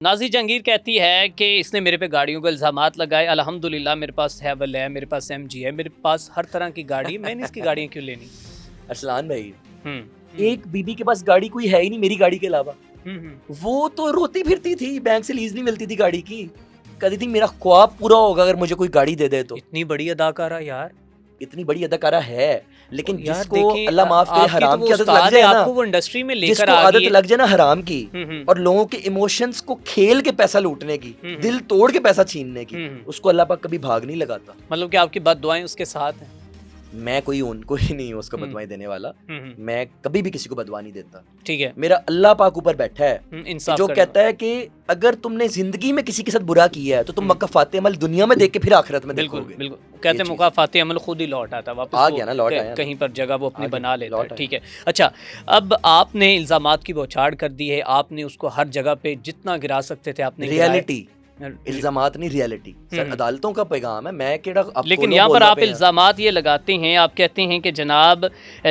Nazi Jahangir کہتی ہے کہ اس نے میرے پہ گاڑیوں کو الزامات لگائے. الحمدللہ میرے پاس ہیول ہے, میرے پاس ایم جی ہے, میرے پاس ہر طرح کی گاڑی, میں نے اس کی گاڑیاں کیوں لینی. ارسلان بھائی, ایک بی بی کے پاس گاڑی کوئی ہے ہی نہیں میری گاڑی کے علاوہ. وہ تو روتی پھرتی تھی, بینک سے لیز نہیں ملتی تھی گاڑی کی, کہتی تھی میرا خواب پورا ہوگا اگر مجھے کوئی گاڑی دے دے تو. اتنی بڑی اداکارہ یار, اتنی بڑی اداکارہ ہے, لیکن یار جس کو دیکھیں, اللہ معاف کرے آپ کی تو حرام وہ کی عادت لگ استاد ہے, جائے آپ نا, کو وہ انڈسٹری میں لے جس کر کو آ عادت گئی ہے. لگ جائے نا حرام کی اور لوگوں کے ایموشنز کو کھیل کے پیسہ لوٹنے کی, دل توڑ کے پیسہ چھیننے کی, اس کو اللہ پاک کبھی بھاگ نہیں لگاتا. مطلب کہ آپ کی بد دعائیں اس کے ساتھ ہیں. میں کوئی نہیں ہوں اس کو بدوائیں دینے والا, میں کبھی بھی کسی کو بدوا نہیں دیتا. ٹھیک ہے, میرا اللہ پاک اوپر بیٹھا ہے انصاف جو کرنا. کہتا ہے کہ اگر تم نے زندگی میں کسی کے ساتھ برا کیا ہے تو تم مکافات عمل دنیا میں دیکھ کے پھر آخرت میں دیکھو بالکل گے. بالکل, کہتے ہیں مکافات عمل خود ہی لوٹ آتا ہے واپس, آ وہ گیا نا, لوٹ آیا نا, کہیں پر جگہ وہ اپنی بنا لیتا ہے. لوٹ آیا. ٹھیک ہے, اچھا اب آپ نے الزامات کی بوچھاڑ کر دی ہے, آپ نے اس کو ہر جگہ پہ جتنا گرا سکتے تھے آپ نے گرایا. ریالٹی, الزامات نہیں, ریالٹی سر, عدالتوں کا پیغام ہے. میں کیڑا لیکن یہاں پر آپ الزامات یہ لگاتے ہیں, آپ کہتے ہیں کہ جناب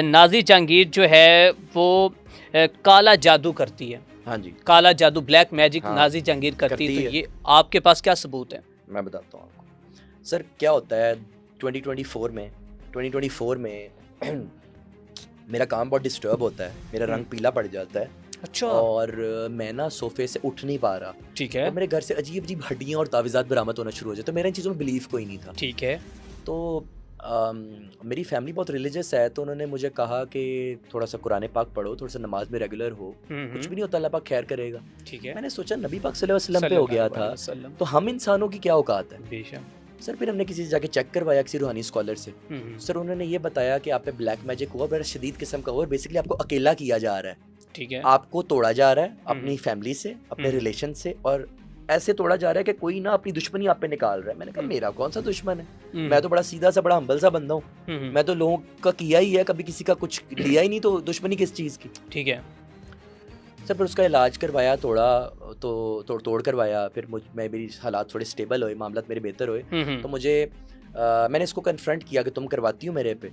نازی جہانگیر جو ہے وہ کالا جادو کرتی ہے. ہاں جی, کالا جادو, بلیک میجک نازی جہانگیر کرتی ہے. تو یہ آپ کے پاس کیا ثبوت ہے؟ میں بتاتا ہوں آپ کو. سر کیا ہوتا ہے 2024 میں میرا کام بہت ڈسٹرب ہوتا ہے, میرا رنگ پیلا پڑ جاتا ہے. اچھا, اور میں نا صوفے سے اٹھ نہیں پا رہا. ٹھیک ہے, اور میرے گھر سے عجیب عجیب ہڈیاں اور تعویذات برآمد ہونا شروع ہو جاتے, تو میرا ان چیزوں میں بلیف کوئی نہیں تھا. ٹھیک ہے, تو میری فیملی بہت ریلیجس ہے, تو انہوں نے مجھے کہا کہ تھوڑا سا قرآن پاک پڑھو, تھوڑا سا نماز میں ریگولر ہو, کچھ بھی نہیں ہوتا, اللہ پاک خیر کرے گا. ٹھیک ہے. میں نے سوچا نبی پاک صلی اللہ علیہ وسلم پہ ہو گیا تھا, تو ہم انسانوں کی کیا اوقات ہے. بے شک. سر پھر ہم نے کسی سے جا کے چیک کروایا, کسی روحانی اسکالر سے. سر انہوں نے یہ بتایا کہ آپ پہ بلیک میجک ہوا, بڑا شدید قسم کا ہوا, اور بیسکلی آپ کو اکیلا کیا جا رہا ہے. ٹھیک ہے, آپ کو توڑا جا رہا ہے اپنی فیملی سے, اپنے ریلیشن سے, اور ایسے توڑا جا رہا ہے کہ کوئی نہ اپنی دشمنی آپ پہ نکال رہا ہے. میں نے کہا میرا کون سا دشمن ہے, میں تو بڑا سیدھا سا, بڑا ہمبل سا بندہ ہوں, میں تو لوگوں کا کیا ہی ہے, کبھی کسی کا کچھ لیا ہی نہیں, تو دشمنی کس چیز کی. ٹھیک ہے. سر پھر اس کا علاج کروایا, توڑ کروایا, پھر میری حالات تھوڑے اسٹیبل ہوئے, معاملات میرے بہتر ہوئے, تو مجھے میں نے اس کو کنفرنٹ کیا کہ تم کرواتی ہو میرے پہ,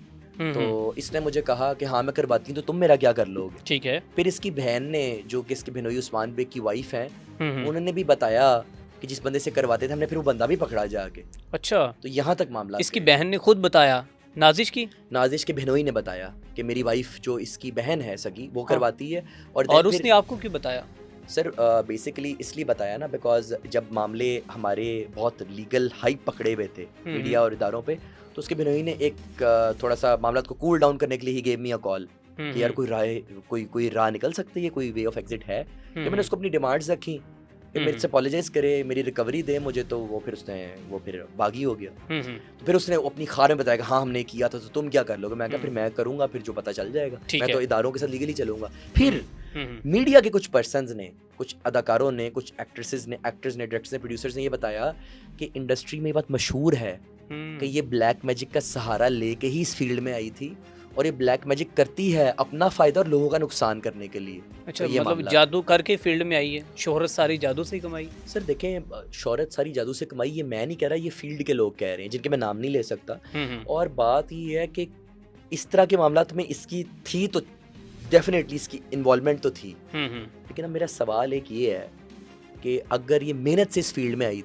تو اس نے مجھے کہا کہ ہاں میں کرواتی ہوں, تو تم میرا کیا کر لو گے. ٹھیک ہے. پھر اس کی بہن نے, جو کہ اس کی بہنوئی عثمان بیگ کی وائف ہیں, انہوں نے بھی بتایا کہ جس بندے سے کرواتے تھے ہم نے, پھر وہ بندہ بھی پکڑا جا کے. اچھا, تو یہاں تک معاملہ. اس کی بہن نے خود بتایا, نازش کی بہنوئی نے بتایا کہ میری وائف جو اس کی بہن ہے سگی, وہ کرواتی ہے. اور اس نے آپ کو کیوں بتایا؟ سر بیسیکلی اس لیے بتایا نا, بیکاز جب معاملے ہمارے بہت لیگل ہائپ پکڑے ہوئے تھے میڈیا اور اداروں پہ, تو اس کے بہنوئی نے ایک تھوڑا سا معاملات کو کول ڈاؤن کرنے کے لیے ہی گیو می اے کال کہ یار کوئی راہ نکل سکتی ہے, کوئی وے آف ایگزٹ ہے. کہ میں نے اس کو اپنی ڈیمانڈز رکھی کہ میرے سے اپالوجائز کرے, میری ریکوری دے مجھے, تو وہ پھر باغی ہو گیا. تو پھر اس نے اپنی خار میں بتایا کہ ہاں ہم نے کیا تھا, تو تم کیا کر لو گے. میں کہا پھر میں کروں گا, پھر جو پتہ چل جائے گا, میں تو اداروں کے ساتھ لیگلی چلوں گا. پھر میڈیا کے کچھ پرسنز نے, کچھ اداکاروں نے, کچھ ایکٹرز نے, ڈائریکٹرز نے, پروڈیوسرز نے یہ بتایا کہ انڈسٹری میں یہ بات مشہور ہے کہ یہ بلیک میجک کا سہارا لے کے ہی اس فیلڈ میں آئی تھی, اور یہ بلیک میجک کرتی ہے اپنا فائدہ اور لوگوں کا نقصان کرنے کے لیے. اچھا, مطلب جادو کر کے فیلڈ میں آئی ہے, شہرت ساری جادو سے ہی کمائی. سر دیکھیں, شہرت ساری جادو سے کمائی, یہ میں نہیں کہہ رہا, یہ فیلڈ کے لوگ کہہ رہے ہیں جن کے میں نام نہیں لے سکتا. اور بات یہ ہے کہ اس طرح کے معاملات میں اس کی تھی, تو ڈیفینیٹلی اس کی انوالومنٹ تو تھی. لیکن اب میرا سوال ایک یہ ہے کہ اگر یہ محنت سے اس فیلڈ میں آئی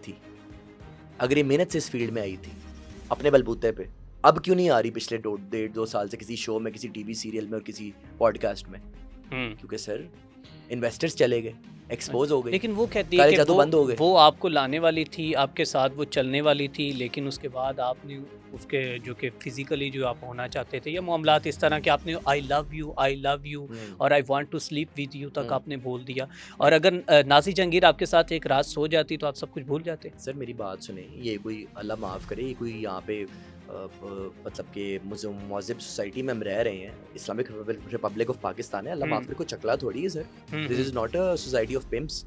تھی, اپنے بلبوتے پہ, اب کیوں نہیں آ رہی پچھلے 1.5-2 سال سے کسی شو میں, کسی ٹی وی سیریل میں, اور کسی پوڈ کاسٹ میں؟ کیونکہ سر انویسٹرز چلے گئے, ایکسپوز ہو گئے. لیکن وہ کہتی ہے کہ بند ہو گئے, وہ آپ کو لانے والی تھی, آپ کے ساتھ وہ چلنے والی تھی, لیکن اس کے بعد آپ نے اس کے جو کہ فزیکلی جو آپ ہونا چاہتے تھے, یا معاملات اس طرح کہ آپ نے آئی لو یو اور I want to sleep with you تک آپ نے بول دیا. اور اگر نازی جہانگیر آپ کے ساتھ ایک رات سو جاتی تو آپ سب کچھ بھول جاتے. سر میری بات سنیں, یہ کوئی اللہ معاف کرے, یہ کوئی یہاں پہ مطلب کہ مہذب سوسائٹی میں ہم رہ رہے ہیں, اسلامک ریپبلک آف پاکستان ہے, اللہ معاف کرے, کوئی چکلا تھوڑی ہے sir. This is not a society of pimps.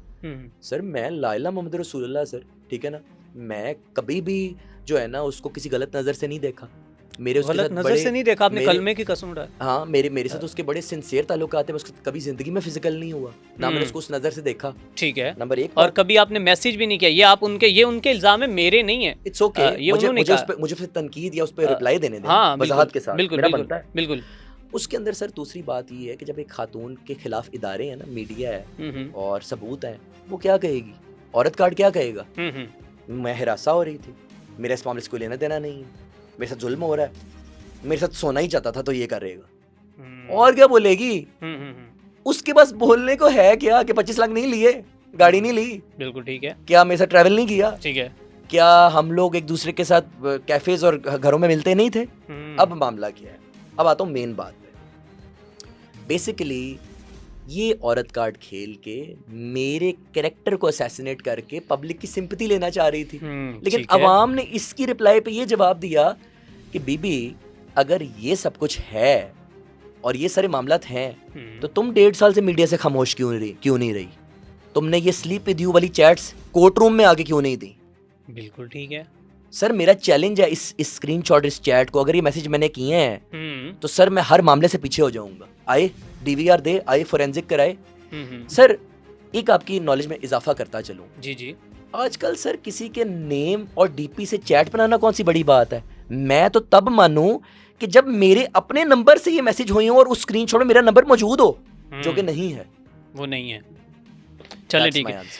Sir میں لا الہ محمد رسول اللہ سر, ٹھیک ہے نا, میں کبھی بھی جو ہے نا اس کو کسی غلط نظر سے نہیں دیکھا. میرے غلط نظر سے نہیں دیکھا آپ نے, کلمے کی قسم اٹھائی. ہاں, میرے سے تو اس کے بڑے سنسیئر تعلقات ہیں, کبھی زندگی میں فزیکل نہیں ہوا, نہ میں نے اس کو اس نظر سے دیکھا. ٹھیک ہے, نمبر 1. اور کبھی آپ نے میسج بھی نہیں کیا, یہ آپ یہ ان کے الزام ہے, میرے نہیں ہے. اٹس اوکے, مجھے پھر تنقید یا اس پہ رپلائی دینے دیں وضاحت کے ساتھ, میرا بنتا ہے. بالکل. اس کے اندر سر دوسری بات یہ ہے کہ جب ایک خاتون کے خلاف ادارے ہیں نا, میڈیا ہے اور ثبوت ہیں, وہ کیا کہے گی عورت کارڈ کیا کہے گا؟ میں ہراساں ہو رہی تھی, میرا اس معاملے سے کوئی لینا دینا نہیں ہے, میرے ساتھ ظلم ہو رہا ہے, میرے ساتھ سونا ہی چاہتا تھا تو یہ کرے گا. اور کیا بولے گی؟ اس کے پاس بولنے کو ہے کیا کہ 25 لاکھ نہیں لیے, گاڑی نہیں لی, بالکل ٹھیک ہے, کیا میرے ساتھ ٹریول نہیں کیا, ٹھیک ہے, کیا ہم لوگ ایک دوسرے کے ساتھ کیفیز اور گھروں میں ملتے نہیں تھے. اب معاملہ کیا ہے, اب آتا ہوں مین بات پہ. بیسیکلی یہ عورت کارڈ کھیل کے میرے کریکٹر کو اسیسینیٹ کر کے پبلک کی سمپتی لینا چاہ رہی تھی, لیکن عوام نے اس کی رپلائی پہ یہ جواب دیا کہ بی بی اگر یہ سب کچھ ہے اور یہ سارے معاملات ہیں تو تم 1.5 سال سے میڈیا سے خاموش کیوں نہیں رہی؟ تم نے یہ سلیپ ود یو والی چیٹس کورٹ روم میں آگے کیوں نہیں دی؟ بالکل ٹھیک ہے سر, میرا چیلنج ہے اس اسکرین شاٹ, اس چیٹ کو, اگر یہ میسج میں نے کیے ہیں تو سر میں ہر معاملے سے پیچھے ہو جاؤں گا. آئے ڈی وی آر دے, آئے فورینزک کرائے. سر ایک آپ کی نالج میں اضافہ کرتا چلوں, جی آج کل سر کسی کے نیم اور ڈی پی سے چیٹ بنانا کون سی بڑی بات ہے؟ میں تو تب مانوں کہ جب میرے اپنے نمبر سے یہ میسج ہوئی ہوں اور اس اسکرین شاٹ میں میرا نمبر موجود ہو, جو کہ نہیں ہے. وہ نہیں ہے. چلے ٹھیک ہے,